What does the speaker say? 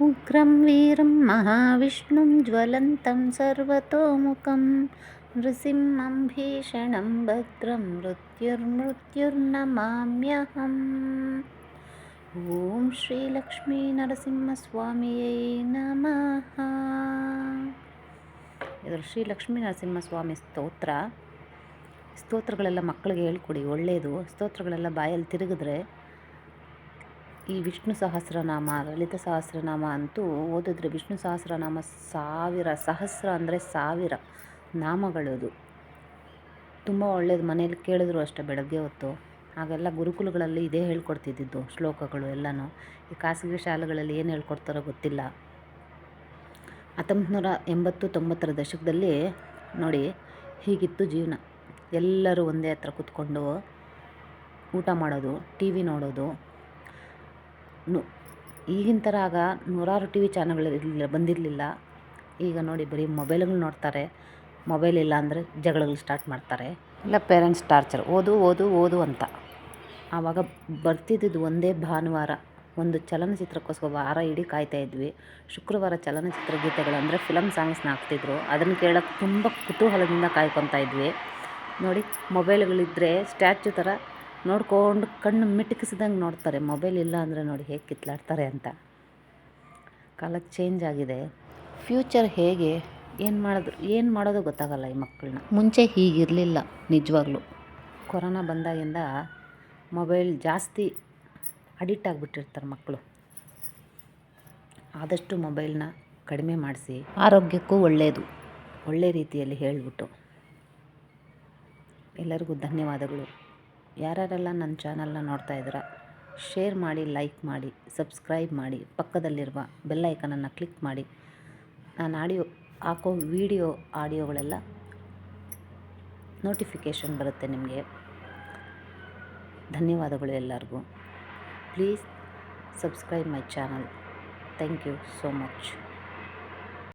ಉಗ್ರಂ ವೀರಂ ಮಹಾವಿಷ್ಣುಂ ಜ್ವಲಂತಂ ಸರ್ವತೋಮುಖಂ ನೃಸಿಂಹಂ ಭೀಷಣಂ ಭದ್ರಂ ಮೃತ್ಯುರ್ನಮಾಮ್ಯಹಂ. ಓಂ ಶ್ರೀ ಲಕ್ಷ್ಮೀ ನರಸಿಂಹಸ್ವಾಮಿಯೇ ನಮಃ. ಇದು ಶ್ರೀ ಲಕ್ಷ್ಮೀ ನರಸಿಂಹಸ್ವಾಮಿ ಸ್ತೋತ್ರಗಳೆಲ್ಲ ಮಕ್ಕಳಿಗೆ ಹೇಳ್ಕೊಡಿ, ಒಳ್ಳೆಯದು. ಸ್ತೋತ್ರಗಳೆಲ್ಲ ಬಾಯಲ್ಲಿ ತಿರುಗಿದ್ರೆ ಈ ವಿಷ್ಣು ಸಹಸ್ರನಾಮ, ಲಲಿತ ಸಹಸ್ರನಾಮ ಅಂತೂ ಓದಿದ್ರೆ ವಿಷ್ಣು ಸಹಸ್ರನಾಮ ಸಹಸ್ರ ಅಂದರೆ 1000 ನಾಮಗಳದು. ತುಂಬ ಒಳ್ಳೆಯದು. ಮನೇಲಿ ಕೇಳಿದ್ರು ಅಷ್ಟೇ ಬೆಳಗ್ಗೆ ಹೊತ್ತು. ಹಾಗೆಲ್ಲ ಗುರುಕುಲಗಳಲ್ಲಿ ಇದೇ ಹೇಳ್ಕೊಡ್ತಿದ್ದಿದ್ದು ಶ್ಲೋಕಗಳು ಎಲ್ಲನೂ. ಈ ಖಾಸಗಿ ಶಾಲೆಗಳಲ್ಲಿ ಏನು ಹೇಳ್ಕೊಡ್ತಾರೋ ಗೊತ್ತಿಲ್ಲ. 1980-90 ದಶಕದಲ್ಲಿ ನೋಡಿ ಹೀಗಿತ್ತು ಜೀವನ. ಎಲ್ಲರೂ ಒಂದೇ ಹತ್ರ ಕೂತ್ಕೊಂಡು ಊಟ ಮಾಡೋದು, ಟಿ ವಿ ನೋಡೋದು. ಈಗಿನ ಥರ ಆಗ 100 ಟಿ ವಿ ಚಾನಲ್ಗಳು ಬಂದಿರಲಿಲ್ಲ. ಈಗ ನೋಡಿ ಬರೀ ಮೊಬೈಲ್ಗಳು ನೋಡ್ತಾರೆ. ಮೊಬೈಲ್ ಇಲ್ಲ ಅಂದರೆ ಜಗಳಗಳು ಸ್ಟಾರ್ಟ್ ಮಾಡ್ತಾರೆ. ಇಲ್ಲ ಪೇರೆಂಟ್ಸ್ ಟಾರ್ಚರ್, ಓದು ಅಂತ. ಆವಾಗ ಬರ್ತಿದ್ದಿದ್ದು ಒಂದೇ ಭಾನುವಾರ, ಒಂದು ಚಲನಚಿತ್ರಕ್ಕೋಸ್ಕರ ವಾರ ಇಡೀ ಕಾಯ್ತಾಯಿದ್ವಿ. ಶುಕ್ರವಾರ ಚಲನಚಿತ್ರ ಗೀತೆಗಳು ಅಂದರೆ ಫಿಲಮ್ ಸಾಂಗ್ಸ್ನ ಹಾಕ್ತಿದ್ರು. ಅದನ್ನು ಕೇಳೋಕ್ಕೆ ತುಂಬ ಕುತೂಹಲದಿಂದ ಕಾಯ್ಕೊತಾ ಇದ್ವಿ. ನೋಡಿ ಮೊಬೈಲ್ಗಳಿದ್ದರೆ ಸ್ಟ್ಯಾಚ್ಯೂ ಥರ ನೋಡ್ಕೊಂಡು ಕಣ್ಣು ಮಿಟುಕಿಸಿದಂಗೆ ನೋಡ್ತಾರೆ. ಮೊಬೈಲ್ ಇಲ್ಲ ಅಂದರೆ ನೋಡಿ ಹೇಗೆ ಕಿತ್ಲಾಡ್ತಾರೆ ಅಂತ. ಕಾಲ ಚೇಂಜ್ ಆಗಿದೆ. ಫ್ಯೂಚರ್ ಹೇಗೆ ಏನು ಮಾಡೋದು ಗೊತ್ತಾಗಲ್ಲ ಈ ಮಕ್ಕಳನ್ನ. ಮುಂಚೆ ಹೀಗಿರಲಿಲ್ಲ ನಿಜವಾಗ್ಲೂ. ಕೊರೋನಾ ಬಂದಾಗಿಂದ ಮೊಬೈಲ್ ಜಾಸ್ತಿ ಅಡಿಕ್ಟ್ ಆಗಿಬಿಟ್ಟಿರ್ತಾರೆ ಮಕ್ಕಳು. ಆದಷ್ಟು ಮೊಬೈಲ್ನ ಕಡಿಮೆ ಮಾಡಿಸಿ, ಆರೋಗ್ಯಕ್ಕೂ ಒಳ್ಳೆಯದು, ಒಳ್ಳೆ ರೀತಿಯಲ್ಲಿ ಹೇಳಿಬಿಟ್ಟು. ಎಲ್ಲರಿಗೂ ಧನ್ಯವಾದಗಳು. ಯಾರ್ಯಾರೆಲ್ಲ ನನ್ನ ಚಾನಲ್ನ ನೋಡ್ತಾ ಇದ್ದೀರಾ, ಶೇರ್ ಮಾಡಿ, ಲೈಕ್ ಮಾಡಿ, ಸಬ್ಸ್ಕ್ರೈಬ್ ಮಾಡಿ, ಪಕ್ಕದಲ್ಲಿರುವ ಬೆಲ್ ಐಕನನ್ನು ಕ್ಲಿಕ್ ಮಾಡಿ. ನಾನು ಹಾಕೋ ಆಡಿಯೋಗಳೆಲ್ಲ ನೋಟಿಫಿಕೇಷನ್ ಬರುತ್ತೆ ನಿಮಗೆ. ಧನ್ಯವಾದಗಳು ಎಲ್ಲರಿಗೂ. Please subscribe my channel. Thank you so much.